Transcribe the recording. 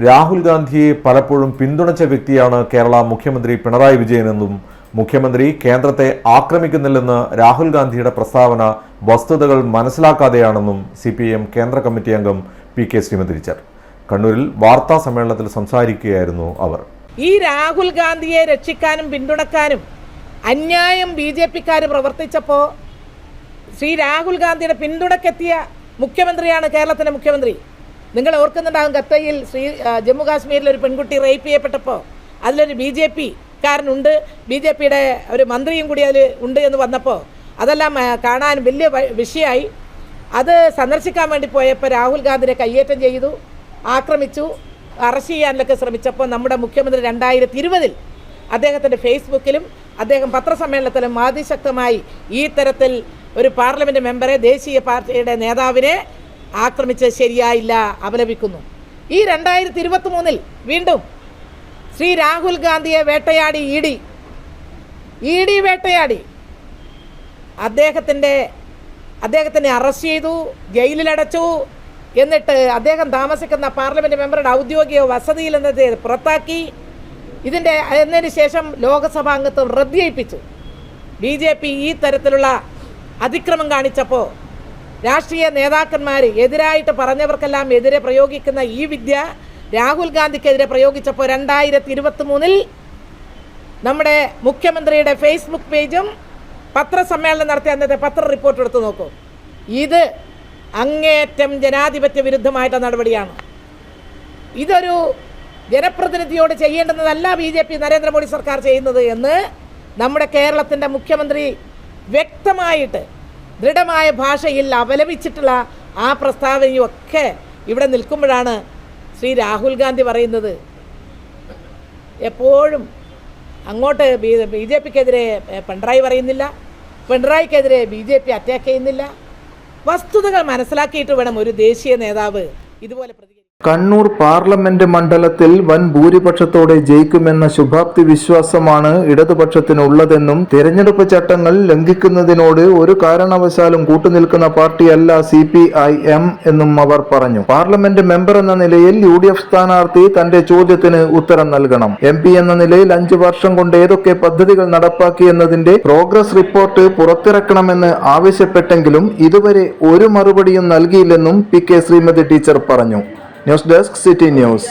രാഹുൽ ഗാന്ധിയെ പലപ്പോഴും പിന്തുണച്ച വ്യക്തിയാണ് കേരള മുഖ്യമന്ത്രി പിണറായി വിജയനെന്നും മുഖ്യമന്ത്രി കേന്ദ്രത്തെ ആക്രമിക്കുന്നില്ലെന്ന് രാഹുൽ ഗാന്ധിയുടെ പ്രസ്താവന വസ്തുതകൾ മനസ്സിലാക്കാതെയാണെന്നും CPIM കേന്ദ്ര കമ്മിറ്റി അംഗം PK ശ്രീമതി ടീച്ചർ കണ്ണൂരിൽ വാർത്താ സമ്മേളനത്തിൽ സംസാരിക്കുകയായിരുന്നു അവർ. ഈ രാഹുൽ ഗാന്ധിയെ രക്ഷിക്കാനും പിന്തുണക്കാനും അന്യായം BJP-ക്കാർ പ്രവർത്തിച്ചപ്പോൾ ശ്രീ രാഹുൽ ഗാന്ധിയുടെ പിന്തുണക്കെത്തിയ മുഖ്യമന്ത്രിയാണ് കേരളത്തിൻ്റെ മുഖ്യമന്ത്രി. നിങ്ങൾ ഓർക്കുന്നുണ്ടാകും, ഖത്തയിൽ ജമ്മു കാശ്മീരിൽ ഒരു പെൺകുട്ടി റേപ്പ് ചെയ്യപ്പെട്ടപ്പോൾ അതിലൊരു BJP-കാരനുണ്ട്, BJP-യുടെ ഒരു മന്ത്രിയും കൂടി അതിൽ ഉണ്ട് എന്ന് വന്നപ്പോൾ അതെല്ലാം കാണാൻ വലിയ വിഷയമായി. അത് സന്ദർശിക്കാൻ വേണ്ടി പോയപ്പോൾ രാഹുൽ ഗാന്ധിനെ കയ്യേറ്റം ചെയ്തു, ആക്രമിച്ചു, അറസ്റ്റ് ചെയ്യാനൊക്കെ ശ്രമിച്ചപ്പോൾ നമ്മുടെ മുഖ്യമന്ത്രി 2020 അദ്ദേഹത്തിൻ്റെ ഫേസ്ബുക്കിലും അദ്ദേഹം പത്രസമ്മേളനത്തിലും അതിശക്തമായി ഈ തരത്തിൽ ഒരു പാർലമെൻറ്റ് മെമ്പറെ, ദേശീയ പാർട്ടിയുടെ നേതാവിനെ ആക്രമിച്ച് ശരിയായില്ല, അപലപിക്കുന്നു. ഈ 2023 വീണ്ടും ശ്രീ രാഹുൽ ഗാന്ധിയെ വേട്ടയാടി ED വേട്ടയാടി അദ്ദേഹത്തിനെ അറസ്റ്റ് ചെയ്തു, ജയിലിലടച്ചു. എന്നിട്ട് അദ്ദേഹം താമസിക്കുന്ന പാർലമെൻറ്റ് മെമ്പറുടെ ഔദ്യോഗിക വസതിയിൽ നിന്ന് പുറത്താക്കി. എന്നതിന് ശേഷം ലോകസഭാ അംഗത്വം റദ്ദ് ചെയ്യിപ്പിച്ചു. BJP ഈ തരത്തിലുള്ള അതിക്രമം കാണിച്ചപ്പോൾ രാഷ്ട്രീയ നേതാക്കന്മാർ എതിരായിട്ട് പറഞ്ഞവർക്കെല്ലാം എതിരെ പ്രയോഗിക്കുന്ന ഈ വിദ്യ രാഹുൽ ഗാന്ധിക്കെതിരെ പ്രയോഗിച്ചപ്പോൾ 2023 നമ്മുടെ മുഖ്യമന്ത്രിയുടെ ഫേസ്ബുക്ക് പേജും പത്രസമ്മേളനം നടത്തി അന്നത്തെ പത്ര റിപ്പോർട്ട് എടുത്ത് നോക്കൂ. ഇത് അങ്ങേയറ്റം ജനാധിപത്യ വിരുദ്ധമായിട്ടുള്ള നടപടിയാണ്. ഇതൊരു ജനപ്രതിനിധിയോട് ചെയ്യേണ്ടുന്നതല്ല BJP നരേന്ദ്രമോദി സർക്കാർ ചെയ്യുന്നത് എന്ന് നമ്മുടെ കേരളത്തിൻ്റെ മുഖ്യമന്ത്രി വ്യക്തമായിട്ട് ദൃഢമായ ഭാഷയിൽ അപലപിച്ചിട്ടുള്ള ആ പ്രസ്താവനയൊക്കെ ഇവിടെ നിൽക്കുമ്പോഴാണ് ശ്രീ രാഹുൽ ഗാന്ധി പറയുന്നത് എപ്പോഴും അങ്ങോട്ട് BJP-ക്കെതിരെ പിണറായി പറയുന്നില്ല, പിണറായിക്കെതിരെ BJP അറ്റാക്ക് ചെയ്യുന്നില്ല. വസ്തുതകൾ മനസ്സിലാക്കിയിട്ട് വേണം ഒരു ദേശീയ നേതാവ് ഇതുപോലെ പ്രതികരിക്കാൻ. കണ്ണൂർ പാർലമെന്റ് മണ്ഡലത്തിൽ വൻ ഭൂരിപക്ഷത്തോടെ ജയിക്കുമെന്ന ശുഭാപ്തി വിശ്വാസമാണ് ഇടതുപക്ഷത്തിനുള്ളതെന്നും തെരഞ്ഞെടുപ്പ് ചട്ടങ്ങൾ ലംഘിക്കുന്നതിനോട് ഒരു കാരണവശാലും കൂട്ടുനിൽക്കുന്ന പാർട്ടിയല്ല CPIM എന്നും അവർ പറഞ്ഞു. പാർലമെന്റ് മെമ്പർ എന്ന നിലയിൽ UDF സ്ഥാനാർത്ഥി തന്റെ ചോദ്യത്തിന് ഉത്തരം നൽകണം. MP എന്ന നിലയിൽ 5 വർഷം കൊണ്ട് ഏതൊക്കെ പദ്ധതികൾ നടപ്പാക്കി എന്നതിന്റെ പ്രോഗ്രസ് റിപ്പോർട്ട് പുറത്തിറക്കണമെന്ന് ആവശ്യപ്പെട്ടെങ്കിലും ഇതുവരെ ഒരു മറുപടിയും നൽകിയില്ലെന്നും PK ശ്രീമതി ടീച്ചർ പറഞ്ഞു. News desk city news.